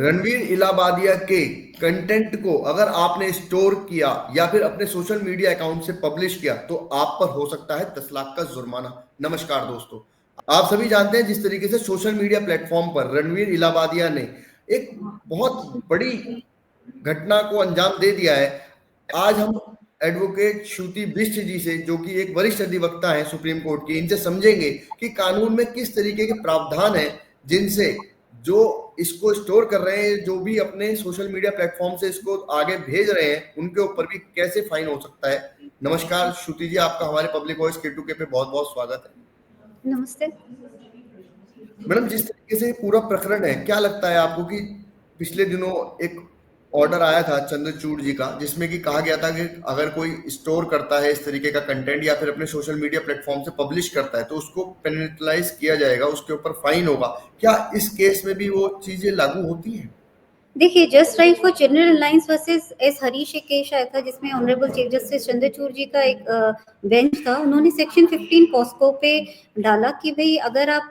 रणवीर इलाहाबादिया के कंटेंट को अगर आपने स्टोर किया या फिर अपने सोशल मीडिया अकाउंट से पब्लिश किया तो आप पर हो सकता है 10 लाख का जुर्माना। नमस्कार दोस्तों, आप सभी जानते हैं जिस तरीके से सोशल मीडिया प्लेटफॉर्म पर रणवीर इलाहाबादिया ने एक बहुत बड़ी घटना को अंजाम दे दिया है। आज हम एडवोकेट श्रुति बिष्ट जी से, जो कि एक वरिष्ठ अधिवक्ता है सुप्रीम कोर्ट की, इनसे समझेंगे कि कानून में किस तरीके के प्रावधान हैं जिनसे जो इसको स्टोर कर रहे हैं, जो भी अपने सोशल मीडिया प्लेटफॉर्म से इसको आगे भेज रहे हैं, उनके ऊपर भी कैसे फाइन हो सकता है। नमस्कार श्रुति जी, आपका हमारे पब्लिक वॉइस K2K पे बहुत बहुत स्वागत है। नमस्ते मैडम, जिस तरीके से पूरा प्रकरण है, क्या लगता है आपको कि पिछले दिनों एक ऑर्डर आया था चंद्रचूड़ जी का, जिसमें कि कहा गया था कि अगर कोई स्टोर करता है इस तरीके का कंटेंट या फिर अपने सोशल मीडिया प्लेटफॉर्म से पब्लिश करता है तो उसको पेनल्टाइज किया जाएगा, उसके ऊपर फाइन होगा। क्या इस केस में भी वो चीजें लागू होती हैं? देखिए, just right for general alliance versus S Harish एक केस आया था जिसमें ऑनरेबल चीफ जस्टिस चंद्रचूड़ जी का एक बेंच था। उन्होंने सेक्शन 15 पॉस्को पे डाला कि भाई अगर आप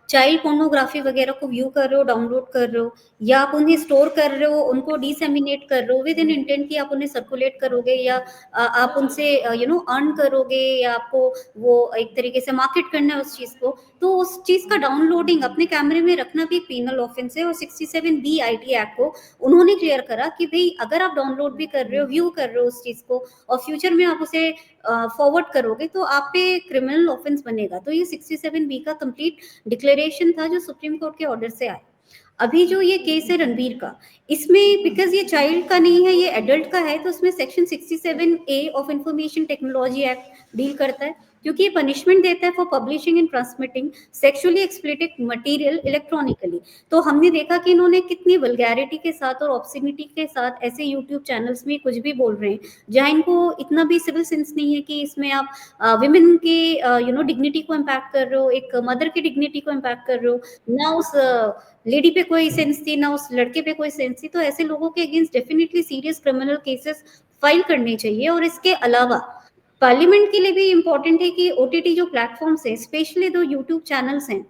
चाइल्ड पोर्नोग्राफी वगैरह को व्यू कर रहे हो, डाउनलोड कर रहे हो, या आप उन्हें स्टोर कर रहे हो, उनको डिसेमिनेट कर रहे हो विद इन इंटेंट कि आप उन्हें सर्कुलेट करोगे या आप उनसे अर्न करोगे या आपको वो एक तरीके से मार्केट करना है उस चीज को, तो उस चीज का डाउनलोडिंग अपने कैमरे में रखना भी एक पीनल ऑफेंस है। और 67B IT एक्ट को उन्होंने क्लियर करा कि भाई अगर आप डाउनलोड भी कर रहे हो, व्यू कर रहे हो उस चीज को और फ्यूचर में आप उसे फॉरवर्ड करोगे तो आप पे क्रिमिनल ऑफेंस बनेगा। तो ये 67B का कंप्लीट डिक्लेरेशन था जो सुप्रीम कोर्ट के ऑर्डर से आया। अभी जो ये केस है रणबीर का, इसमें बिकॉज ये चाइल्ड का नहीं है, ये एडल्ट का है, तो उसमें section 67A of information technology act deal करता है, क्योंकि ये पनिशमेंट देता है for publishing and transmitting sexually explicit material electronically. तो हमने देखा कि इन्होंने कितनी वल्गैरिटी के साथ और ऑब्ससिनिटी के साथ ऐसे यूट्यूब चैनल्स में कुछ भी बोल रहे हैं जहां इनको इतना भी सिविल सेंस नहीं है कि इसमें आप विमेन के डिग्निटी को इम्पैक्ट कर रहे हो, एक मदर की डिग्निटी को इम्पैक्ट कर रहे हो, ना उस लेडी पे कोई सेंस थी ना उस लड़के पे कोई सेंस थी। तो ऐसे लोगों के against definitely serious criminal cases file करने चाहिए। और इसके अलावा पार्लियामेंट के लिए भी इंपॉर्टेंट है कि ओटीटी जो प्लेटफॉर्म्स है, स्पेशली जो यूट्यूब चैनल्स हैं,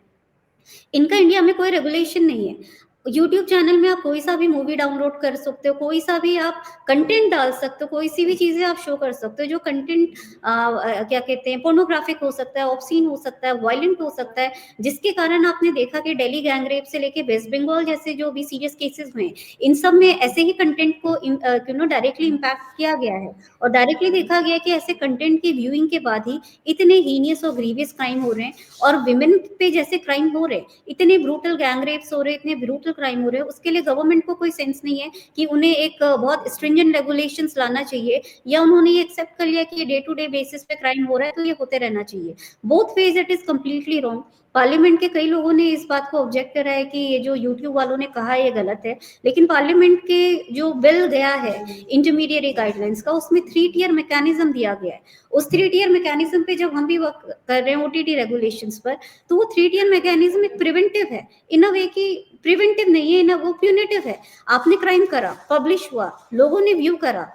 इनका इंडिया में कोई रेगुलेशन नहीं है। यूट्यूब चैनल में आप कोई सा भी मूवी डाउनलोड कर सकते हो, कोई सा भी आप कंटेंट डाल सकते हो, कोई सी भी चीजें आप शो कर सकते हो। जो कंटेंट क्या कहते हैं, पोर्नोग्राफिक हो सकता है, ऑब्सीन हो सकता है, वायलेंट हो सकता है, जिसके कारण आपने देखा कि दिल्ली गैंग रेप से लेके वेस्ट बंगाल जैसे जो भी सीरियस केसेस हुए, इन सब में ऐसे ही कंटेंट को डायरेक्टली इम्पैक्ट किया गया है। और डायरेक्टली देखा गया कि ऐसे कंटेंट की व्यूइंग के बाद ही इतने हीनियस और ग्रीवियस क्राइम हो रहे हैं। और विमेन पे जैसे क्राइम हो रहे, इतने ब्रूटल गैंग रेप्स हो रहे, इतने ब्रूटल क्राइम हो रहे हैं, उसके लिए गवर्नमेंट को कोई सेंस नहीं है कि उन्हें एक बहुत स्ट्रिंजेंट रेगुलेशंस लाना चाहिए, या उन्होंने ये एक्सेप्ट कर लिया कि ये डे टू डे बेसिस पे क्राइम हो रहा है तो ये होते रहना चाहिए। Both ways it is completely wrong. Parliament के कई लोगों ने इस बात को ऑब्जेक्ट करा है कि ये जो यूट्यूब वालों ने कहा है ये गलत है, लेकिन पार्लियामेंट के जो बिल गया है इंटरमीडिएट गाइडलाइंस का, उसमें 3 टियर मैकेनिज्म दिया गया है। उस 3 टियर मैकेनिज्म पे जब हम भी वर्क कर रहे हैं ओटीटी रेगुलेशंस पर, तो वो 3 टियर मैकेनिज्म एक प्रिवेंटिव है इन अ वे कि प्रिवेंटिव नहीं है, इन वो प्यूनिटिव है। आपने क्राइम करा, पब्लिश हुआ, लोगों ने व्यू करा,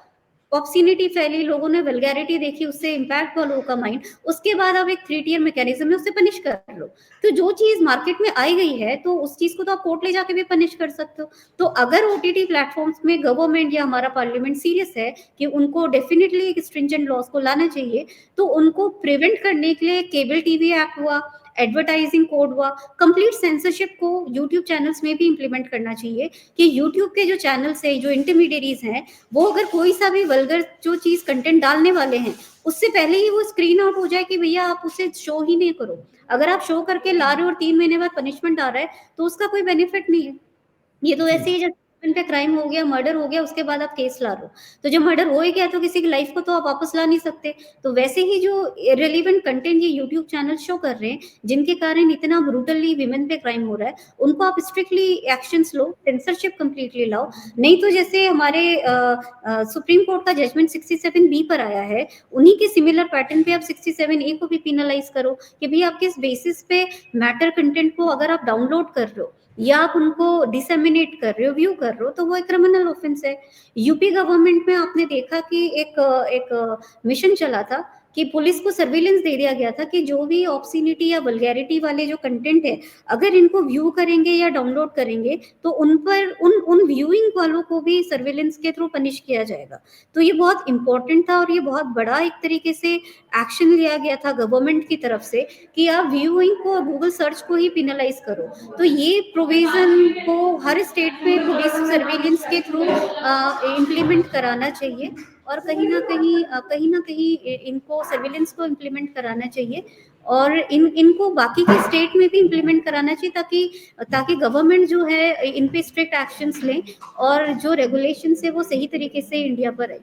ऑब्सिनिटी फैली, लोगों ने वल्गैरिटी देखी, उससे इम्पैक्ट हुआ लोगों का माइंड, उसके बाद आप एक 3 टियर मैकेनिज्म में उससे पनिश कर लो। तो जो चीज मार्केट में आई गई है तो उस चीज को तो आप कोर्ट ले जाके भी पनिश कर सकते हो। तो अगर ओटीटी प्लेटफॉर्म्स में गवर्नमेंट या हमारा पार्लियामेंट सीरियस है कि उनको डेफिनेटली एक स्ट्रिंजेंट लॉस को लाना चाहिए, तो उनको प्रिवेंट करने के लिए केबल टीवी एक्ट हुआ, एडवर्टाइजिंग कोड हुआ, कंप्लीट सेंसरशिप को यूट्यूब चैनल्स में भी इंप्लीमेंट करना चाहिए कि यूट्यूब के जो चैनल्स है, जो इंटरमीडिएरीज हैं, वो अगर कोई सा भी वल्गर जो चीज कंटेंट डालने वाले हैं, उससे पहले ही वो स्क्रीन आउट हो जाए कि भैया आप उसे शो ही नहीं करो। अगर आप शो करके ला रहे हो और 3 महीने बाद पनिशमेंट आ रहा है तो उसका कोई बेनिफिट नहीं है। ये तो ऐसे ही जब पे क्राइम हो गया, मर्डर हो गया, उसके बाद आप केस ला रहे हो, तो जब मर्डर हो ही गया तो किसी की लाइफ को तो आप वापस ला नहीं सकते। तो वैसे ही जो रिलेवेंट कंटेंट ये यूट्यूब चैनल शो कर रहे हैं, जिनके कारण इतना ब्रूटली विमेन पे क्राइम हो रहा है, उनको आप स्ट्रिक्टली एक्शंस लो, सेंसरशिप कंप्लीटली लाओ। नहीं तो जैसे हमारे सुप्रीम कोर्ट का जजमेंट 67B पर आया है, उन्हीं के सिमिलर पैटर्न पे आप 67A को भी पिनलाइज करो कि भाई आप किस बेसिस पे मैटर कंटेंट को अगर आप डाउनलोड कर रहे हो या आप उनको डिसेमिनेट कर रहे हो, व्यू कर रहे हो, तो वो एक क्रिमिनल ऑफेंस है। यूपी गवर्नमेंट में आपने देखा कि एक मिशन चला था कि पुलिस को सर्विलेंस दे दिया गया था कि जो भी ऑब्सिनिटी या वल्गैरिटी वाले जो कंटेंट है, अगर इनको व्यू करेंगे या डाउनलोड करेंगे तो उन पर उन व्यूइंग वालों को भी सर्विलेंस के थ्रू पनिश किया जाएगा। तो ये बहुत इंपॉर्टेंट था और ये बहुत बड़ा एक तरीके से एक्शन लिया गया था गवर्नमेंट की तरफ से कि आप व्यूइंग को और गूगल सर्च को ही पिनलाइज करो। तो ये प्रोविजन को हर स्टेट में पुलिस सर्विलेंस के थ्रू इम्प्लीमेंट कराना चाहिए और कहीं ना कहीं इनको सर्विलेंस को इम्प्लीमेंट कराना चाहिए और इनको बाकी के स्टेट में भी इम्प्लीमेंट कराना चाहिए ताकि गवर्नमेंट जो है इन पे स्ट्रिक्ट एक्शंस लें और जो रेगुलेशंस है वो सही तरीके से इंडिया पर आए।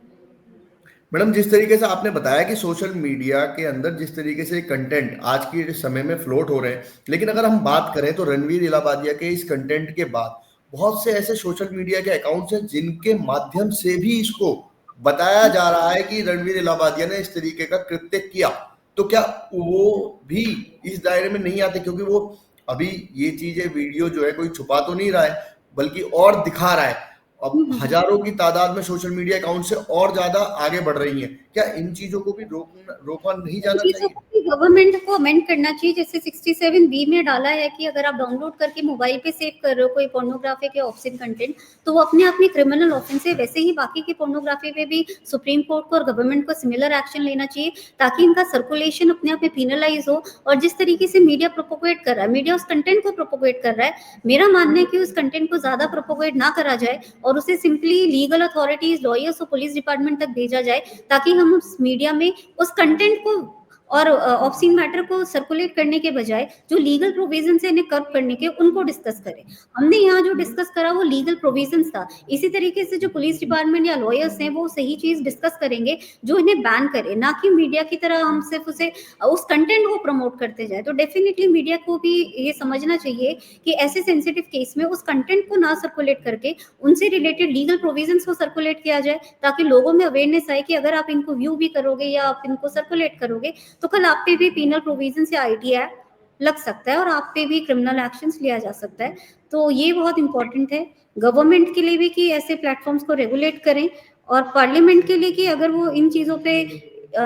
मैडम, जिस तरीके से आपने बताया कि सोशल मीडिया के अंदर जिस तरीके से कंटेंट आज के समय में फ्लोट हो रहे हैं, लेकिन अगर हम बात करें तो रणवीर इलाहाबादिया के इस कंटेंट के बाद बहुत से ऐसे सोशल मीडिया के अकाउंट्स हैं जिनके माध्यम से भी इसको बताया जा रहा है कि रणवीर इलाहाबादिया ने इस तरीके का कृत्य किया। तो क्या वो भी इस दायरे में नहीं आते, क्योंकि वो अभी ये चीजें वीडियो जो है कोई छुपा तो नहीं रहा है बल्कि और दिखा रहा है। अब हजारों की तादाद में सोशल मीडिया अकाउंट से और ज्यादा आगे बढ़ रही हैं। क्या इन चीजों को भी रोका नहीं जाना चाहिए? गवर्नमेंट को अमेंड करना चाहिए, जैसे 67B में डाला है कि अगर आप डाउनलोड करके मोबाइल पे सेव कर रहे हो कोई पोर्नोग्राफिक या ऑब्ससीन कंटेंट तो वो अपने आप में क्रिमिनल ऑफेंस है। वैसे ही बाकी की पोर्नोग्राफी पे भी सुप्रीम कोर्ट को और गवर्नमेंट को सिमिलर एक्शन लेना चाहिए ताकि इनका सर्कुलेशन अपने आप में पिनलाइज हो। और जिस तरीके से मीडिया प्रोपोगेट कर रहा है, मीडिया उस कंटेंट को प्रोपोगेट कर रहा है, मेरा मानना है कि उस कंटेंट को ज्यादा प्रोपोगेट ना करा जाए और उसे सिंपली लीगल अथॉरिटीज, लॉयर्स और पुलिस डिपार्टमेंट तक भेजा जाए ताकि हम उस मीडिया में उस कंटेंट को और ऑब्सीन मैटर को सर्कुलेट करने के बजाय जो लीगल प्रोविजन है इन्हें कर्व करने के उनको डिस्कस करें। हमने यहाँ जो डिस्कस करा वो लीगल प्रोविजंस था। इसी तरीके से जो पुलिस डिपार्टमेंट या लॉयर्स हैं वो सही चीज डिस्कस करेंगे जो इन्हें बैन करे, ना कि मीडिया की तरह हम सिर्फ उसे उस कंटेंट को प्रमोट करते जाए। तो डेफिनेटली मीडिया को भी ये समझना चाहिए कि ऐसे सेंसिटिव केस में उस कंटेंट को ना सर्कुलेट करके उनसे रिलेटेड लीगल प्रोविजंस को सर्कुलेट किया जाए ताकि लोगों में अवेयरनेस आए कि अगर आप इनको व्यू भी करोगे या आप इनको सर्कुलेट करोगे तो कल आप पे भी पीनल प्रोविजन से आईटी एक्ट लग सकता है और आप पे भी क्रिमिनल एक्शंस लिया जा सकता है। तो ये बहुत इंपॉर्टेंट है गवर्नमेंट के लिए भी कि ऐसे प्लेटफॉर्म्स को रेगुलेट करें और पार्लियामेंट के लिए कि अगर वो इन चीजों पे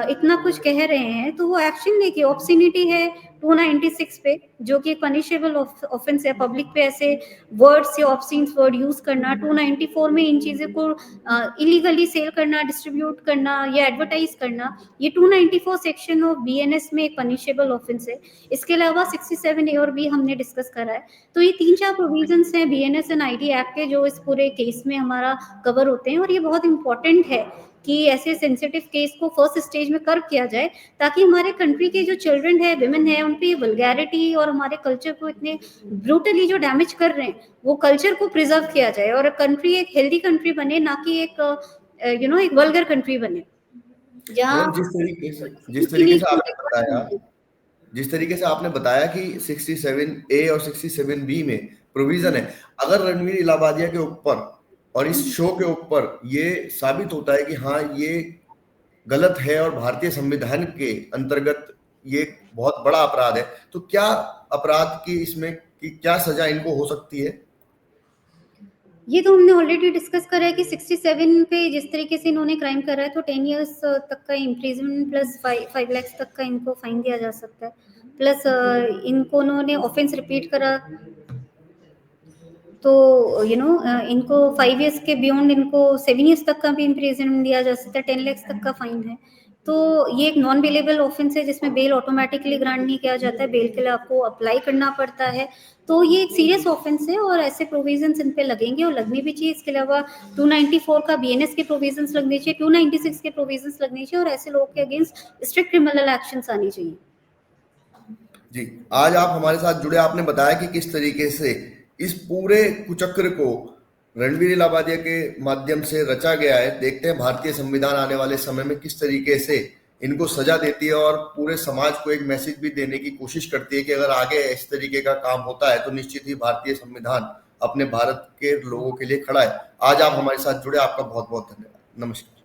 इतना कुछ कह रहे हैं तो वो एक्शन लेके। ऑब्सिनिटी है 296 पे जो कि पनिशेबल ऑफेंस है, पब्लिक पे ऐसे वर्ड्स या ऑब्सीन वर्ड यूज करना। 294 में इन चीजों को इलीगली सेल करना, डिस्ट्रीब्यूट करना या एडवर्टाइज करना, ये 294 सेक्शन ऑफ बीएनएस में एक पनिशेबल ऑफेंस है। इसके अलावा 67A और B हमने डिस्कस करा है। तो ये 3-4 प्रोविजंस हैं बीएनएस एंड आईटी एक्ट के जो इस पूरे केस में हमारा कवर होते हैं और ये बहुत इंपॉर्टेंट है कि ऐसे सेंसिटिव केस को फर्स्ट स्टेज में कर्व किया जाए ताकि हमारे कंट्री के जो चिल्ड्रन है, विमेन है, उन पे वल्गैरिटी और हमारे कल्चर को इतने ब्रूटली जो डैमेज कर रहे हैं वो कल्चर को प्रिजर्व किया जाए और कंट्री एक हेल्दी कंट्री बने, ना कि एक एक वल्गर कंट्री बने। जिस तरीके से आपने बताया कि 67A और 67B में प्रोविजन है, अगर रणवीर इलाहाबादिया के ऊपर और इस शो के ऊपर ये साबित होता है कि हाँ ये गलत है और भारतीय संविधान के अंतर्गत ये बहुत बड़ा अपराध है, तो क्या अपराध की इसमें की क्या सजा इनको हो सकती है? ये तो हमने ऑलरेडी डिस्कस करा है कि 67 पे जिस तरीके से इन्होंने क्राइम करा है तो 10 इयर्स तक का इम्प्रिजनमेंट प्लस 5 लाख तक का इनको फाइन दिया जा सकता है। प्लस इनको उन्होंने ऑफेंस रिपीट करा तो इनको 5 इयर्स के बियॉन्ड इनको 7 इयर्स तक का भी इम्प्रिजनमेंट दिया जा सकता है, 10 लाख तक का फाइन है। तो ये एक नॉन बेलेबल ऑफेंस है जिसमें बेल ऑटोमेटिकली ग्रांट नहीं किया जाता है, बेल के लिए आपको अप्लाई करना पड़ता है। तो ये एक सीरियस ऑफेंस है और ऐसे प्रोविजंस इन पे लगेंगे और लगने भी चाहिए। इसके अलावा 294 का बीएनएस के प्रोविजंस लगने चाहिए, 296 के प्रोविजंस लगने चाहिए और ऐसे लोगों के अगेंस्ट स्ट्रिक्ट क्रिमिनल एक्शंस आनी चाहिए। जी, आज आप हमारे साथ जुड़े, आपने बताया कि किस तरीके से इस पूरे कुचक्र को रणवीर इलाहाबादिया के माध्यम से रचा गया है। देखते हैं भारतीय संविधान आने वाले समय में किस तरीके से इनको सजा देती है और पूरे समाज को एक मैसेज भी देने की कोशिश करती है कि अगर आगे इस तरीके का काम होता है तो निश्चित ही भारतीय संविधान अपने भारत के लोगों के लिए खड़ा है। आज आप हमारे साथ जुड़े, आपका बहुत बहुत धन्यवाद। नमस्कार।